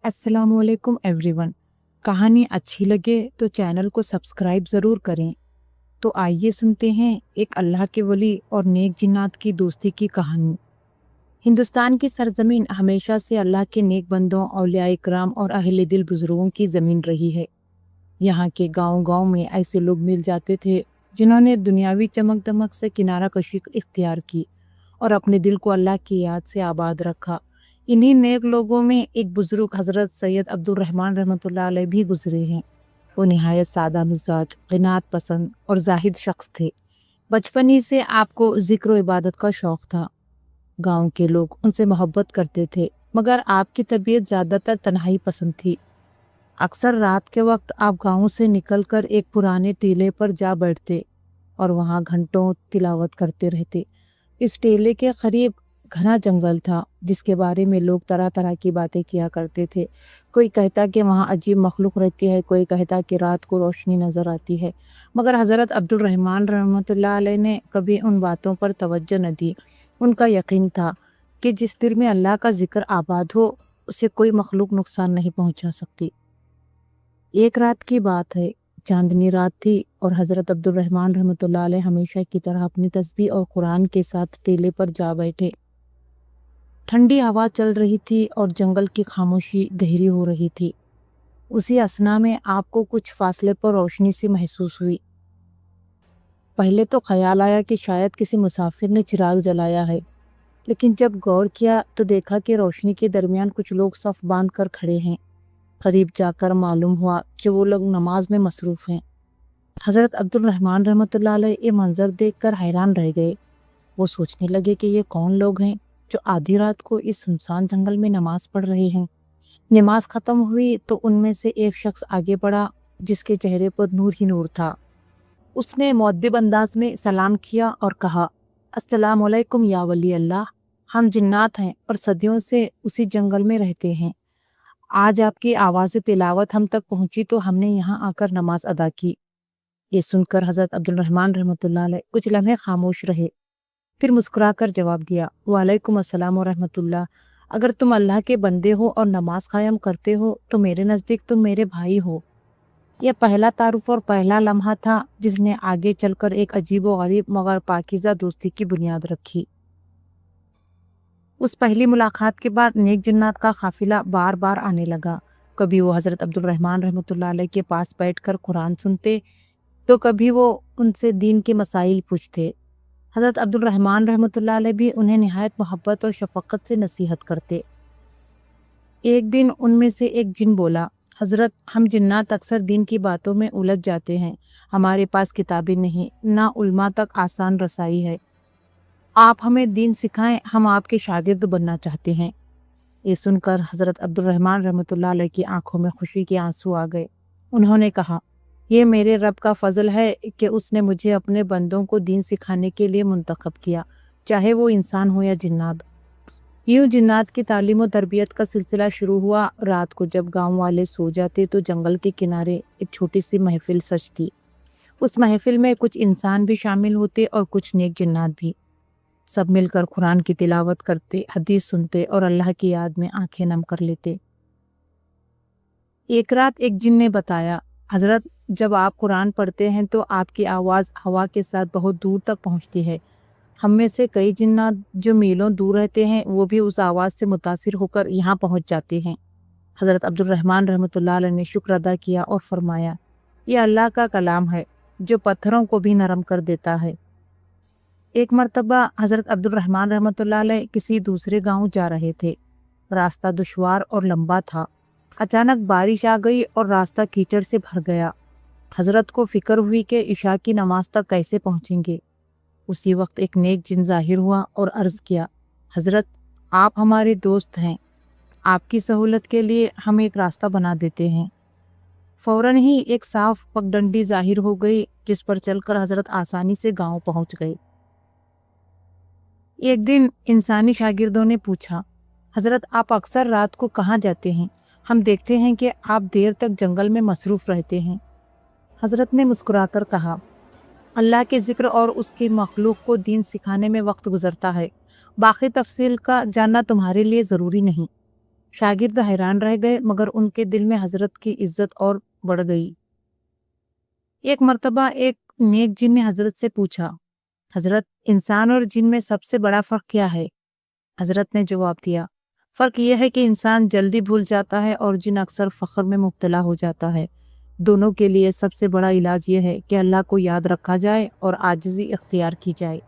अस्सलाम वालेकुम एवरीवन। कहानी अच्छी लगे तो चैनल को सब्सक्राइब ज़रूर करें। तो आइए सुनते हैं एक अल्लाह के वली और नेक जिन्नात की दोस्ती की कहानी। हिंदुस्तान की सरजमीन हमेशा से अल्लाह के नेक बंदों, औलिया इकराम और अहले दिल बुजुर्गों की ज़मीन रही है। यहाँ के गांव-गांव में ऐसे लोग मिल जाते थे जिन्होंने दुनियावी चमक दमक से किनारा कशी इख्तियार की और अपने दिल को अल्लाह की याद से आबाद रखा। इन्हीं नेक लोगों में एक बुजुर्ग हज़रत सैयद अब्दुल रहमान रहमतुल्लाह अलैह भी गुजरे हैं। वो निहायत सादा मिजाज, क़नात पसंद और जाहिद शख्स थे। बचपन ही से आपको ज़िक्र व इबादत का शौक़ था। गांव के लोग उनसे मोहब्बत करते थे, मगर आपकी तबीयत ज़्यादातर तन्हाई पसंद थी। अक्सर रात के वक्त आप गाँव से निकलकर एक पुराने टीले पर जा बैठते और वहाँ घंटों तिलावत करते रहते। इस टीले के करीब घना जंगल था जिसके बारे में लोग तरह तरह की बातें किया करते थे। कोई कहता कि वहाँ अजीब मखलूक रहती है, कोई कहता कि रात को रोशनी नज़र आती है। मगर हज़रत अब्दुल रहमान रहमतुल्लाह अलैह ने कभी उन बातों पर तवज्जो न दी। उनका यकीन था कि जिस दिल में अल्लाह का जिक्र आबाद हो उसे कोई मखलूक नुकसान नहीं पहुँचा सकती। एक रात की बात है, चांदनी रात थी और हज़रत अब्दुल रहमान रहमतुल्लाह अलैह हमेशा की तरह अपनी तस्बीह और कुरान के साथ टीले पर जा बैठे। ठंडी हवा चल रही थी और जंगल की खामोशी गहरी हो रही थी। उसी असना में आपको कुछ फासले पर रोशनी सी महसूस हुई। पहले तो ख्याल आया कि शायद किसी मुसाफिर ने चिराग जलाया है, लेकिन जब गौर किया तो देखा कि रोशनी के दरमियान कुछ लोग सफ बांध कर खड़े हैं। करीब जाकर मालूम हुआ कि वो लोग नमाज में मसरूफ़ हैं। हज़रत अब्दुल रहमान रहमतुल्लाह अलैह ये मंजर देखकर हैरान रह गए। वो सोचने लगे कि ये कौन लोग हैं जो आधी रात को इस सुनसान जंगल में नमाज पढ़ रहे हैं। नमाज ख़त्म हुई तो उनमें से एक शख्स आगे बढ़ा जिसके चेहरे पर नूर ही नूर था। उसने मुअद्दिब अंदाज में सलाम किया और कहा, अस्सलाम वालेकुम या वली अल्लाह। हम जिन्नात हैं और सदियों से उसी जंगल में रहते हैं। आज आपकी आवाज़ तिलावत हम तक पहुंची तो हमने यहाँ आकर नमाज अदा की। ये सुनकर हज़रत अब्दुल रहमान रहमतुल्लाह अलैह कुछ लम्हे खामोश रहे, फिर मुस्कुराकर जवाब दिया, वालेकुम अस्सलाम व रहमतुल्लाह। अगर तुम अल्लाह के बंदे हो और नमाज कायम करते हो तो मेरे नज़दीक तुम मेरे भाई हो। यह पहला तारुफ और पहला लम्हा था जिसने आगे चलकर एक अजीब व गरीब मगर पाकीज़ा दोस्ती की बुनियाद रखी। उस पहली मुलाकात के बाद नेक जिन्नात का काफिला बार बार आने लगा। कभी वो हज़रत अब्दुल रहमान रहमतुल्लाह अलैह के पास बैठकर कुरान सुनते तो कभी वो उनसे दीन के मसाइल पूछते। हज़रत अब्दुल रहमान रहमतुल्लाह अलैह भी उन्हें निहायत मोहब्बत और शफ़क़त से नसीहत करते। एक दिन उनमें से एक जिन बोला, हज़रत हम जिन्नात अक्सर दीन की बातों में उलझ जाते हैं। हमारे पास किताबें नहीं, ना उल्मा तक आसान रसाई है। आप हमें दीन सिखाएं, हम आपके शागिर्द बनना चाहते हैं। ये सुनकर हज़रत अब्दुल रहमान रहमतुल्लाह अलैह की आंखों में खुशी के आंसू आ गए। उन्होंने कहा, ये मेरे रब का फ़ज़ल है कि उसने मुझे अपने बंदों को दीन सिखाने के लिए मुंतखब किया, चाहे वो इंसान हो या जिन्नात। यूँ जिन्नात की तालीम और तरबियत का सिलसिला शुरू हुआ। रात को जब गांव वाले सो जाते तो जंगल के किनारे एक छोटी सी महफिल सजती। उस महफिल में कुछ इंसान भी शामिल होते और कुछ नेक जिन्नात भी। सब मिलकर कुरान की तिलावत करते, हदीस सुनते और अल्लाह की याद में आंखें नम कर लेते। एक रात एक जिन ने बताया, हज़रत जब आप कुरान पढ़ते हैं तो आपकी आवाज़ हवा के साथ बहुत दूर तक पहुंचती है। हम में से कई जिन्नात जो मीलों दूर रहते हैं वो भी उस आवाज़ से मुतासिर होकर यहाँ पहुँच जाते हैं। हज़रत अब्दुल रहमान रहमतुल्लाह अलैह ने शुक्र अदा किया और फरमाया, ये अल्लाह का कलाम है जो पत्थरों को भी नरम कर देता है। एक मर्तबा हज़रत अब्दुल रहमान रहमतुल्लाह अलैह किसी दूसरे गांव जा रहे थे। रास्ता दुश्वार और लंबा था। अचानक बारिश आ गई और रास्ता कीचड़ से भर गया। हज़रत को फिक्र हुई कि इशा की नमाज तक कैसे पहुंचेंगे। उसी वक्त एक नेक जिन ज़ाहिर हुआ और अर्ज़ किया, हज़रत आप हमारे दोस्त हैं, आपकी सहूलत के लिए हम एक रास्ता बना देते हैं। फ़ौरन ही एक साफ पगडंडी ज़ाहिर हो गई जिस पर चलकर हज़रत आसानी से गांव पहुंच गए। एक दिन इंसानी शागिर्दों ने पूछा, हज़रत आप अक्सर रात को कहाँ जाते हैं? हम देखते हैं कि आप देर तक जंगल में मसरूफ़ रहते हैं। हज़रत ने मुस्कुराकर कहा, अल्लाह के ज़िक्र और उसकी मखलूक को दीन सिखाने में वक्त गुजरता है। बाकी तफसील का जानना तुम्हारे लिए ज़रूरी नहीं। شاگرد حیران رہ گئے مگر ان کے دل میں حضرت کی عزت اور بڑھ گئی۔ ایک مرتبہ ایک نیک جن نے حضرت سے پوچھا، حضرت انسان اور جن میں سب سے بڑا فرق کیا ہے؟ حضرت نے جواب دیا، فرق یہ ہے کہ انسان جلدی بھول جاتا ہے اور جن اکثر فخر میں مبتلا ہو جاتا ہے۔ دونوں کے لیے سب سے بڑا علاج یہ ہے کہ اللہ کو یاد رکھا جائے اور عاجزی اختیار کی جائے۔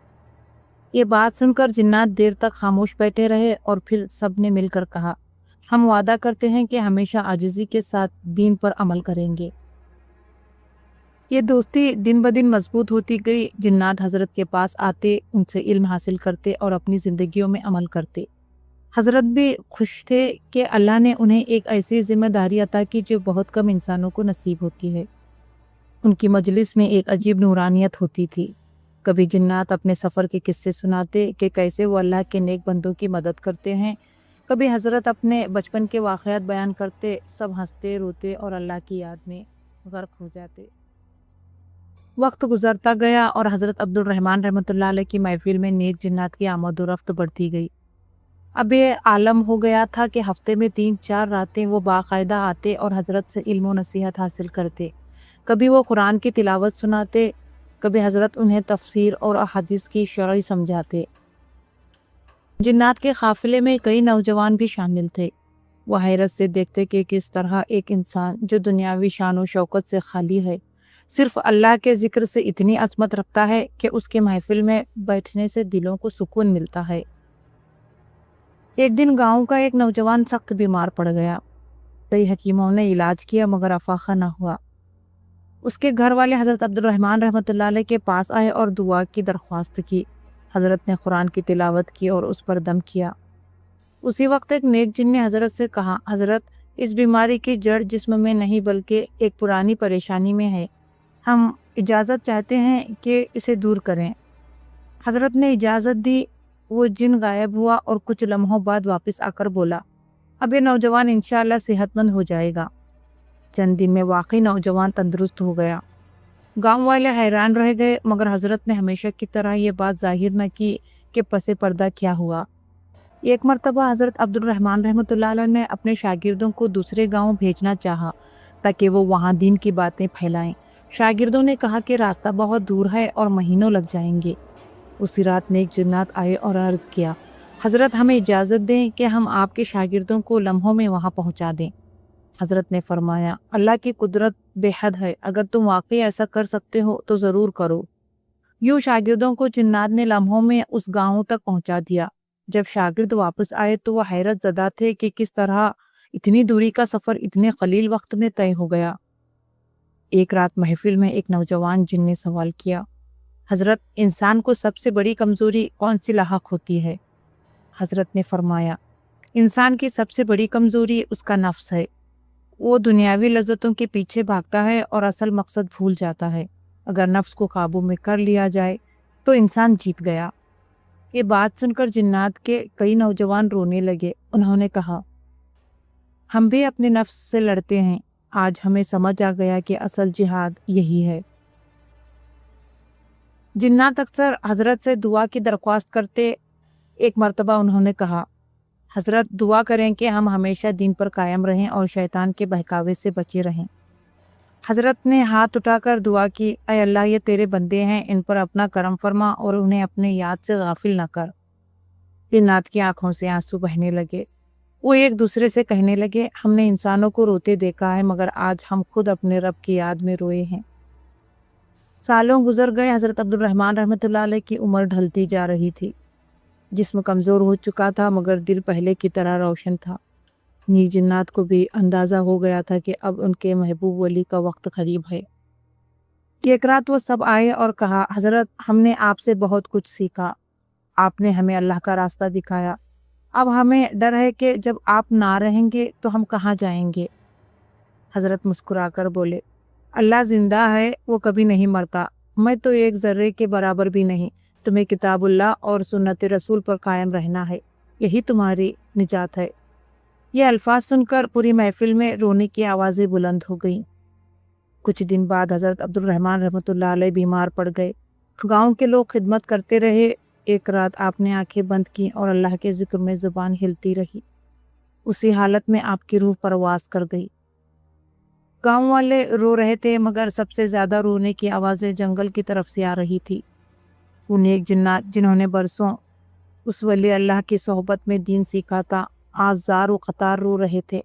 یہ بات سن کر جنات دیر تک خاموش بیٹھے رہے اور پھر سب نے مل کر کہا، ہم وعدہ کرتے ہیں کہ ہمیشہ عاجزی کے ساتھ دین پر عمل کریں گے۔ یہ دوستی دن بدن مضبوط ہوتی گئی۔ جنات حضرت کے پاس آتے، ان سے علم حاصل کرتے اور اپنی زندگیوں میں عمل کرتے۔ حضرت بھی خوش تھے کہ اللہ نے انہیں ایک ایسی ذمہ داری عطا کی جو بہت کم انسانوں کو نصیب ہوتی ہے۔ ان کی مجلس میں ایک عجیب نورانیت ہوتی تھی۔ کبھی جنات اپنے سفر کے قصے سناتے کہ کیسے وہ اللہ کے نیک بندوں کی مدد کرتے ہیں، کبھی حضرت اپنے بچپن کے واقعات بیان کرتے، سب ہنستے روتے اور اللہ کی یاد میں غرق ہو جاتے۔ وقت گزرتا گیا اور حضرت عبد الرحمن رحمۃ اللہ علیہ کی محفل میں نیک جنات کی آمد و رفت بڑھتی گئی۔ اب یہ عالم ہو گیا تھا کہ ہفتے میں 3-4 راتیں وہ باقاعدہ آتے اور حضرت سے علم و نصیحت حاصل کرتے۔ کبھی وہ قرآن کی تلاوت سناتے، کبھی حضرت انہیں تفسیر اور احادیث کی شرح سمجھاتے۔ جنات کے قافلے میں کئی نوجوان بھی شامل تھے۔ وہ حیرت سے دیکھتے کہ کس طرح ایک انسان جو دنیاوی شان و شوکت سے خالی ہے، صرف اللہ کے ذکر سے اتنی عظمت رکھتا ہے کہ اس کے محفل میں بیٹھنے سے دلوں کو سکون ملتا ہے۔ ایک دن گاؤں کا ایک نوجوان سخت بیمار پڑ گیا۔ کئی حکیموں نے علاج کیا مگر افاقہ نہ ہوا۔ اس کے گھر والے حضرت عبد الرحمن رحمۃ اللہ علیہ کے پاس آئے اور دعا کی درخواست کی۔ حضرت نے قرآن کی تلاوت کی اور اس پر دم کیا۔ اسی وقت ایک نیک جن نے حضرت سے کہا، حضرت اس بیماری کی جڑ جسم میں نہیں بلکہ ایک پرانی پریشانی میں ہے، ہم اجازت چاہتے ہیں کہ اسے دور کریں۔ حضرت نے اجازت دی۔ وہ جن غائب ہوا اور کچھ لمحوں بعد واپس آ کر بولا، اب یہ نوجوان انشاءاللہ صحت مند ہو جائے گا۔ چند دن میں واقعی نوجوان تندرست ہو گیا۔ گاؤں والے حیران رہ گئے مگر حضرت نے ہمیشہ کی طرح یہ بات ظاہر نہ کی کہ پس پردہ کیا ہوا۔ ایک مرتبہ حضرت عبد الرحمن رحمۃ اللہ علیہ نے اپنے شاگردوں کو دوسرے گاؤں بھیجنا چاہا تاکہ وہ وہاں دین کی باتیں پھیلائیں۔ شاگردوں نے کہا کہ راستہ بہت دور ہے اور مہینوں لگ جائیں گے۔ اسی رات نیک جنات آئے اور عرض کیا، حضرت ہمیں اجازت دیں کہ ہم آپ کے شاگردوں کو لمحوں میں وہاں پہنچا دیں۔ حضرت نے فرمایا، اللہ کی قدرت بے حد ہے، اگر تم واقعی ایسا کر سکتے ہو تو ضرور کرو۔ یوں شاگردوں کو جنات نے لمحوں میں اس گاؤں تک پہنچا دیا۔ جب شاگرد واپس آئے تو وہ حیرت زدہ تھے کہ کس طرح اتنی دوری کا سفر اتنے قلیل وقت میں طے ہو گیا۔ ایک رات محفل میں ایک نوجوان جن نے سوال کیا، حضرت انسان کو سب سے بڑی کمزوری کون سی لاحق ہوتی ہے؟ حضرت نے فرمایا، انسان کی سب سے بڑی کمزوری اس کا نفس ہے۔ وہ دنیاوی لذتوں کے پیچھے بھاگتا ہے اور اصل مقصد بھول جاتا ہے۔ اگر نفس کو قابو میں کر لیا جائے تو انسان جیت گیا۔ یہ بات سن کر جنات کے کئی نوجوان رونے لگے۔ انہوں نے کہا، ہم بھی اپنے نفس سے لڑتے ہیں، آج ہمیں سمجھ آ گیا کہ اصل جہاد یہی ہے۔ جنات اکثر حضرت سے دعا کی درخواست کرتے۔ ایک مرتبہ انہوں نے کہا، حضرت دعا کریں کہ ہم ہمیشہ دین پر قائم رہیں اور شیطان کے بہکاوے سے بچے رہیں۔ حضرت نے ہاتھ اٹھا کر دعا کی، اے اللہ یہ تیرے بندے ہیں، ان پر اپنا کرم فرما اور انہیں اپنے یاد سے غافل نہ کر۔ جنات کی آنکھوں سے آنسو بہنے لگے۔ وہ ایک دوسرے سے کہنے لگے، ہم نے انسانوں کو روتے دیکھا ہے مگر آج ہم خود اپنے رب کی یاد میں روئے ہیں۔ سالوں گزر گئے۔ حضرت عبد الرحمن رحمۃ اللہ علیہ کی عمر ڈھلتی جا رہی تھی۔ جسم کمزور ہو چکا تھا مگر دل پہلے کی طرح روشن تھا۔ نیک جنات کو بھی اندازہ ہو گیا تھا کہ اب ان کے محبوب ولی کا وقت قریب ہے۔ ایک رات وہ سب آئے اور کہا، حضرت ہم نے آپ سے بہت کچھ سیکھا، آپ نے ہمیں اللہ کا راستہ دکھایا، اب ہمیں ڈر ہے کہ جب آپ نہ رہیں گے تو ہم کہاں جائیں گے؟ حضرت مسکرا کر بولے، اللہ زندہ ہے، وہ کبھی نہیں مرتا، میں تو ایک ذرے کے برابر بھی نہیں، تمہیں کتاب اللہ اور سنت رسول پر قائم رہنا ہے، یہی تمہاری نجات ہے۔ یہ الفاظ سن کر پوری محفل میں رونے کی آوازیں بلند ہو گئیں۔ کچھ دن بعد حضرت عبد الرحمن رحمۃ اللہ علیہ بیمار پڑ گئے۔ گاؤں کے لوگ خدمت کرتے رہے۔ ایک رات آپ نے آنکھیں بند کی اور اللہ کے ذکر میں زبان ہلتی رہی۔ उसी हालत में आपकी रूह परवास कर गई। गांव वाले रो रहे थे, मगर सबसे ज्यादा रोने की आवाजें जंगल की तरफ से आ रही थी। वो नेक जिन्नात जिन्होंने बरसों उस वली अल्लाह की सोहबत में दीन सीखा था, आज जार व कतार रो रहे थे।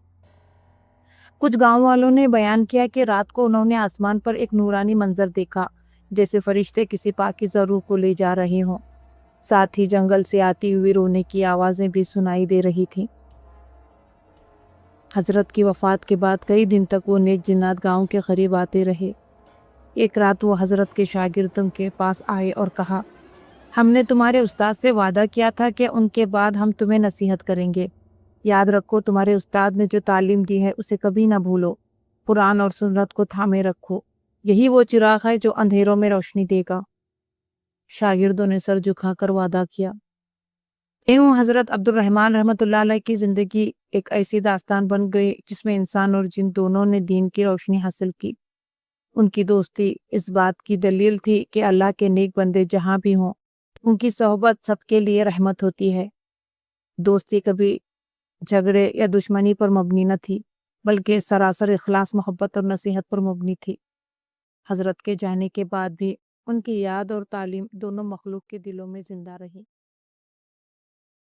कुछ गांव वालों ने बयान किया कि रात को उन्होंने आसमान पर एक नूरानी मंजर देखा, जैसे फरिश्ते किसी पाकीज़ा रूह को ले जा रहे हों। साथ ही जंगल से आती हुई रोने की आवाजें भी सुनाई दे रही थीं। हजरत की वफात के बाद कई दिन तक वो नेक जिन्नात गांव के करीब आते रहे। एक रात वो हजरत के शागिर्दों के पास आए और कहा, हमने तुम्हारे उस्ताद से वादा किया था कि उनके बाद हम तुम्हें नसीहत करेंगे। याद रखो, तुम्हारे उस्ताद ने जो तालीम दी है उसे कभी ना भूलो। कुरान और सुन्नत को थामे रखो, यही वो चिराग है जो अंधेरों में रोशनी देगा। शागिर्दों ने सर झुकाकर वादा किया। यूं हजरत अब्दुल रहमान रहमतुल्लाह अलैह की जिंदगी एक ऐसी दास्तान बन गई जिसमें इंसान और जिन दोनों ने दीन की रोशनी हासिल की। उनकी दोस्ती इस बात की दलील थी कि अल्लाह के नेक बंदे जहाँ भी हों, उनकी सोहबत सबके लिए रहमत होती है। दोस्ती कभी झगड़े या दुश्मनी पर मबनी न थी, बल्कि सरासर इखलास, मोहब्बत और नसीहत पर मबनी थी। हजरत के जाने के बाद भी उनकी याद और तालीम दोनों मखलूक के दिलों में जिंदा रही।